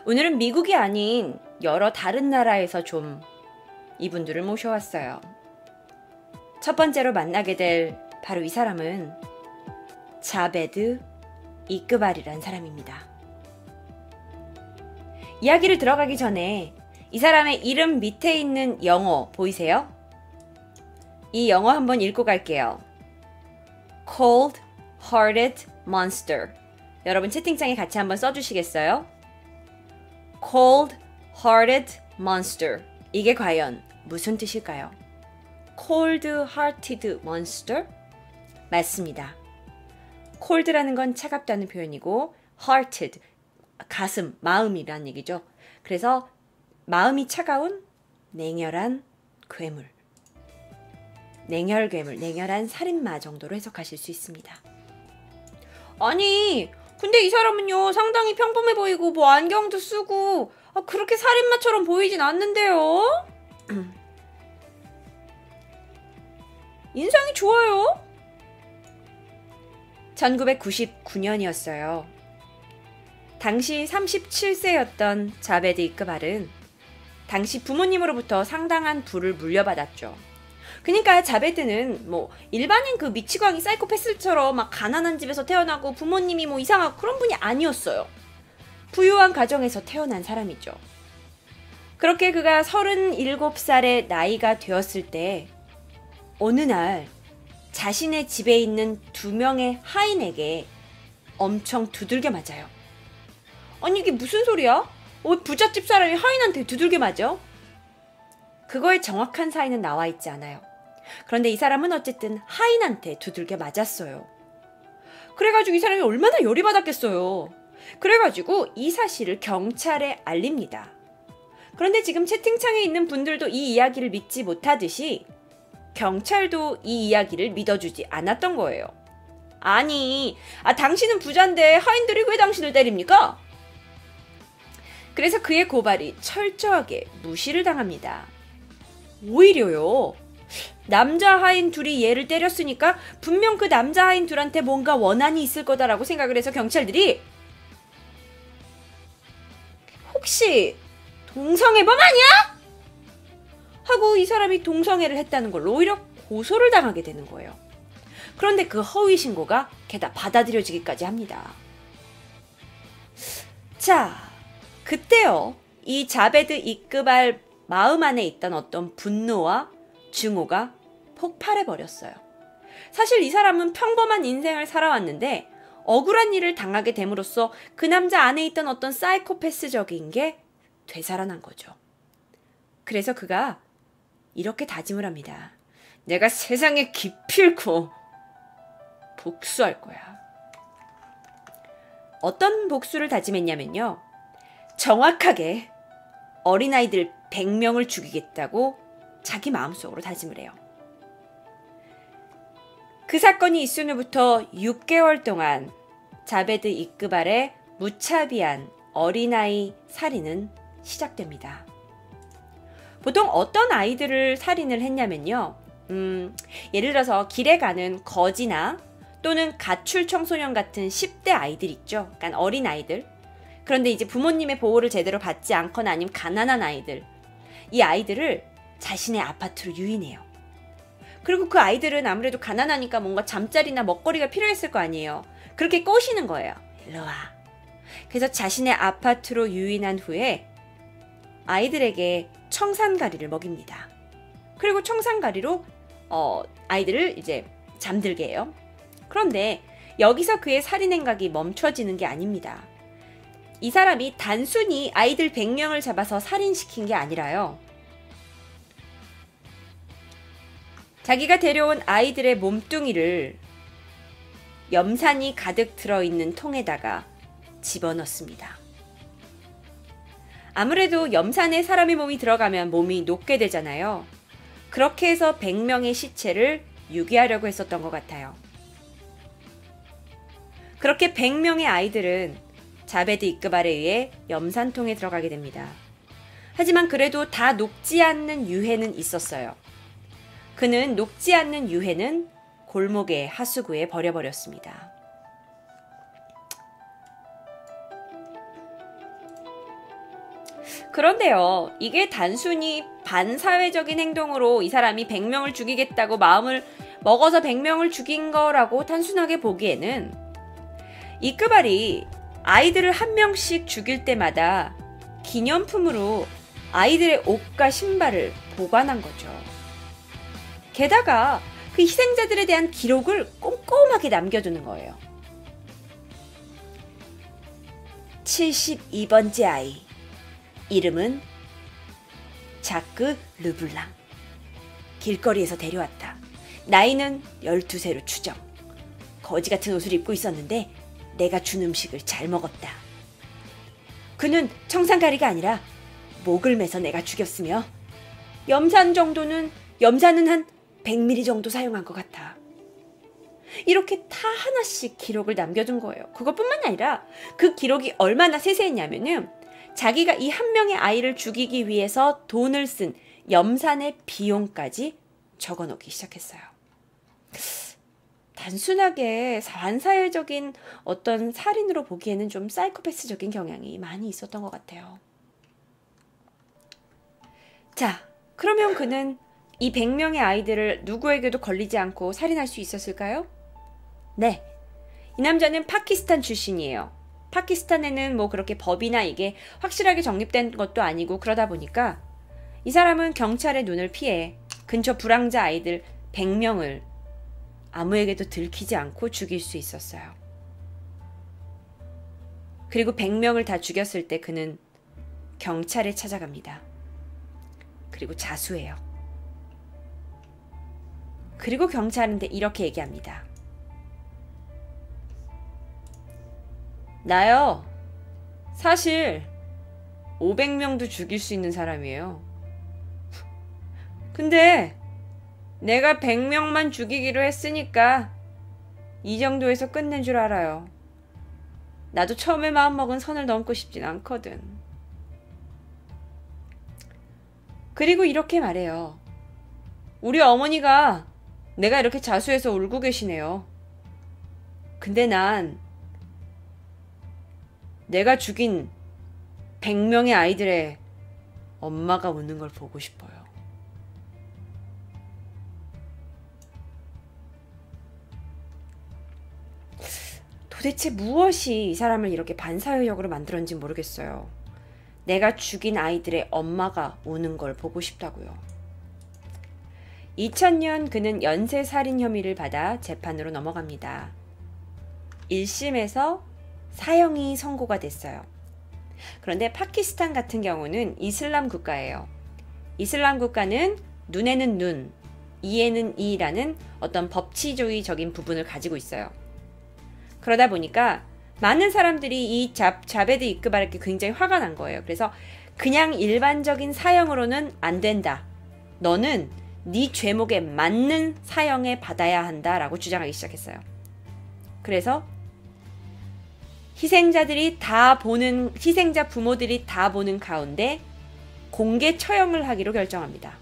오늘은 미국이 아닌 여러 다른 나라에서 좀 이분들을 모셔왔어요. 첫 번째로 만나게 될 바로 이 사람은 자베드 이끄발이란 사람입니다. 이야기를 들어가기 전에 이 사람의 이름 밑에 있는 영어 보이세요? 이 영어 한번 읽고 갈게요. Cold-hearted monster. 여러분 채팅창에 같이 한번 써주시겠어요? Cold-hearted monster. 이게 과연 무슨 뜻일까요? Cold-hearted monster? 맞습니다. cold라는 건 차갑다는 표현이고 hearted, 가슴, 마음이란 얘기죠. 그래서 마음이 차가운 냉혈한 괴물. 냉혈괴물, 냉혈한 살인마 정도로 해석하실 수 있습니다. 아니, 근데 이 사람은요 상당히 평범해 보이고 뭐 안경도 쓰고 그렇게 살인마처럼 보이진 않는데요? 인상이 좋아요. 1999년이었어요. 당시 37세였던 자베드 이끄발은 당시 부모님으로부터 상당한 부를 물려받았죠. 그러니까 자베드는 뭐 일반인 그 미치광이 사이코패스처럼 막 가난한 집에서 태어나고 부모님이 뭐 이상하고 그런 분이 아니었어요. 부유한 가정에서 태어난 사람이죠. 그렇게 그가 37살의 나이가 되었을 때 어느 날 자신의 집에 있는 2명의 하인에게 엄청 두들겨 맞아요. 아니 이게 무슨 소리야? 부잣집 사람이 하인한테 두들겨 맞아? 그거의 정확한 사인은 나와 있지 않아요. 그런데 이 사람은 어쨌든 하인한테 두들겨 맞았어요. 그래가지고 이 사람이 얼마나 열이 받았겠어요. 그래가지고 이 사실을 경찰에 알립니다. 그런데 지금 채팅창에 있는 분들도 이 이야기를 믿지 못하듯이 경찰도 이 이야기를 믿어주지 않았던 거예요. 아니, 당신은 부자인데 하인들이 왜 당신을 때립니까? 그래서 그의 고발이 철저하게 무시를 당합니다. 오히려요. 남자 하인 둘이 얘를 때렸으니까 분명 그 남자 하인 둘한테 뭔가 원한이 있을 거다라고 생각을 해서 경찰들이 혹시 동성애범 아니야? 하고 이 사람이 동성애를 했다는 걸로 오히려 고소를 당하게 되는 거예요. 그런데 그 허위 신고가 게다 받아들여지기까지 합니다. 자, 그때요. 이 자베드 이끄발 마음 안에 있던 어떤 분노와 증오가 폭발해버렸어요. 사실 이 사람은 평범한 인생을 살아왔는데 억울한 일을 당하게 됨으로써 그 남자 안에 있던 어떤 사이코패스적인 게 되살아난 거죠. 그래서 그가 이렇게 다짐을 합니다. 내가 세상에 기필코 복수할 거야. 어떤 복수를 다짐했냐면요. 정확하게 어린아이들 100명을 죽이겠다고 자기 마음속으로 다짐을 해요. 그 사건이 있은 후부터 6개월 동안 자베드 이끄발의 무차비한 어린아이 살인은 시작됩니다. 보통 어떤 아이들을 살인을 했냐면요. 예를 들어서 길에 가는 거지나 또는 가출 청소년 같은 10대 아이들 있죠. 그러니까 어린 아이들. 그런데 이제 부모님의 보호를 제대로 받지 않거나 아니면 가난한 아이들. 이 아이들을 자신의 아파트로 유인해요. 그리고 그 아이들은 아무래도 가난하니까 뭔가 잠자리나 먹거리가 필요했을 거 아니에요. 그렇게 꼬시는 거예요. 일로 와. 그래서 자신의 아파트로 유인한 후에 아이들에게 청산가리를 먹입니다. 그리고 청산가리로 아이들을 이제 잠들게 해요. 그런데 여기서 그의 살인 행각이 멈춰지는 게 아닙니다. 이 사람이 단순히 아이들 100명을 잡아서 살인시킨 게 아니라요. 자기가 데려온 아이들의 몸뚱이를 염산이 가득 들어있는 통에다가 집어넣습니다. 아무래도 염산에 사람의 몸이 들어가면 몸이 녹게 되잖아요. 그렇게 해서 100명의 시체를 유기하려고 했었던 것 같아요. 그렇게 100명의 아이들은 자베드 이끄발에 의해 염산통에 들어가게 됩니다. 하지만 그래도 다 녹지 않는 유해는 있었어요. 그는 녹지 않는 유해는 골목의 하수구에 버려버렸습니다. 그런데요, 이게 단순히 반사회적인 행동으로 이 사람이 100명을 죽이겠다고 마음을 먹어서 100명을 죽인 거라고 단순하게 보기에는 이끄발이 아이들을 한 명씩 죽일 때마다 기념품으로 아이들의 옷과 신발을 보관한 거죠. 게다가 그 희생자들에 대한 기록을 꼼꼼하게 남겨두는 거예요. 72번째 아이. 이름은 자크 르블랑. 길거리에서 데려왔다. 나이는 12세로 추정. 거지 같은 옷을 입고 있었는데 내가 준 음식을 잘 먹었다. 그는 청산가리가 아니라 목을 매서 내가 죽였으며 염산은 한 100ml 정도 사용한 것 같아. 이렇게 타 하나씩 기록을 남겨둔 거예요. 그것뿐만 아니라 그 기록이 얼마나 세세했냐면은 자기가 이 한 명의 아이를 죽이기 위해서 돈을 쓴 염산의 비용까지 적어놓기 시작했어요. 단순하게 반사회적인 어떤 살인으로 보기에는 좀 사이코패스적인 경향이 많이 있었던 것 같아요. 자, 그러면 그는 이 100명의 아이들을 누구에게도 걸리지 않고 살인할 수 있었을까요? 네. 이 남자는 파키스탄 출신이에요. 파키스탄에는 뭐 그렇게 법이나 이게 확실하게 정립된 것도 아니고 그러다 보니까 이 사람은 경찰의 눈을 피해 근처 불황자 아이들 100명을 아무에게도 들키지 않고 죽일 수 있었어요. 그리고 100명을 다 죽였을 때 그는 경찰에 찾아갑니다. 그리고 자수해요. 그리고 경찰한테 이렇게 얘기합니다. 나요, 사실 500명도 죽일 수 있는 사람이에요. 근데 내가 100명만 죽이기로 했으니까 이 정도에서 끝낸 줄 알아요. 나도 처음에 마음먹은 선을 넘고 싶진 않거든. 그리고 이렇게 말해요. 우리 어머니가 내가 이렇게 자수해서 울고 계시네요. 근데 난 내가 죽인 100명의 아이들의 엄마가 우는 걸 보고 싶어요. 도대체 무엇이 이 사람을 이렇게 반사회적으로 만들었는지 모르겠어요. 내가 죽인 아이들의 엄마가 우는 걸 보고 싶다고요. 2000년 그는 연쇄살인 혐의를 받아 재판으로 넘어갑니다. 1심에서 사형이 선고가 됐어요. 그런데 파키스탄 같은 경우는 이슬람 국가예요. 이슬람 국가는 눈에는 눈, 이에는 이라는 어떤 법치주의적인 부분을 가지고 있어요. 그러다 보니까 많은 사람들이 이 자베드 이크발에게 굉장히 화가 난 거예요. 그래서 그냥 일반적인 사형으로는 안 된다. 너는 네 죄목에 맞는 사형에 받아야 한다라고 주장하기 시작했어요. 그래서 희생자 부모들이 다 보는 가운데 공개 처형을 하기로 결정합니다.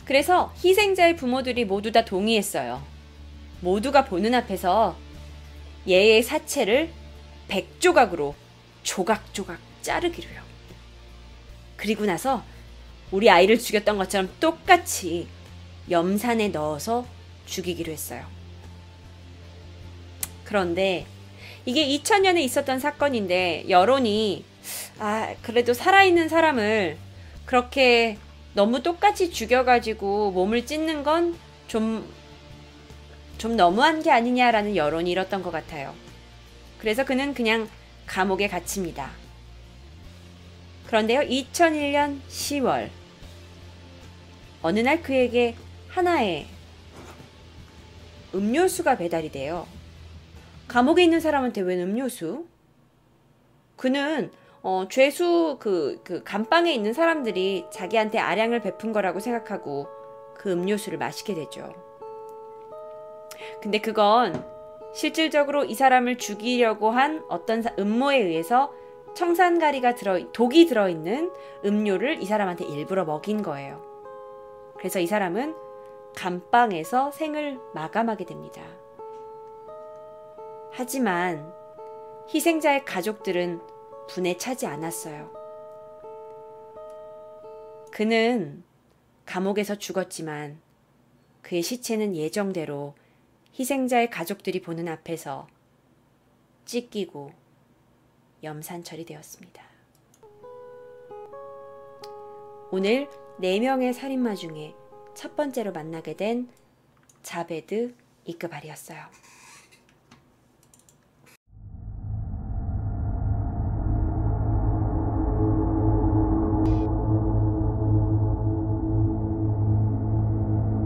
그래서 희생자의 부모들이 모두 다 동의했어요. 모두가 보는 앞에서 얘의 사체를 100조각으로 조각조각 자르기로요. 그리고 나서 우리 아이를 죽였던 것처럼 똑같이 염산에 넣어서 죽이기로 했어요. 그런데 이게 2000년에 있었던 사건인데 여론이 그래도 살아있는 사람을 그렇게 너무 똑같이 죽여가지고 몸을 찢는 건 좀 너무한 게 아니냐라는 여론이 일었던 것 같아요. 그래서 그는 그냥 감옥에 갇힙니다. 그런데요, 2001년 10월 어느 날 그에게 하나의 음료수가 배달이 돼요. 감옥에 있는 사람한테 웬 음료수? 그는 죄수 그 감방에 있는 사람들이 자기한테 아량을 베푼 거라고 생각하고 그 음료수를 마시게 되죠. 근데 그건 실질적으로 이 사람을 죽이려고 한 어떤 음모에 의해서 독이 들어있는 음료를 이 사람한테 일부러 먹인 거예요. 그래서 이 사람은 감방에서 생을 마감하게 됩니다. 하지만 희생자의 가족들은 분에 차지 않았어요. 그는 감옥에서 죽었지만 그의 시체는 예정대로 희생자의 가족들이 보는 앞에서 찢기고 염산 처리되었습니다. 오늘 4명의 살인마 중에 첫 번째로 만나게 된 자베드 이끄발이었어요.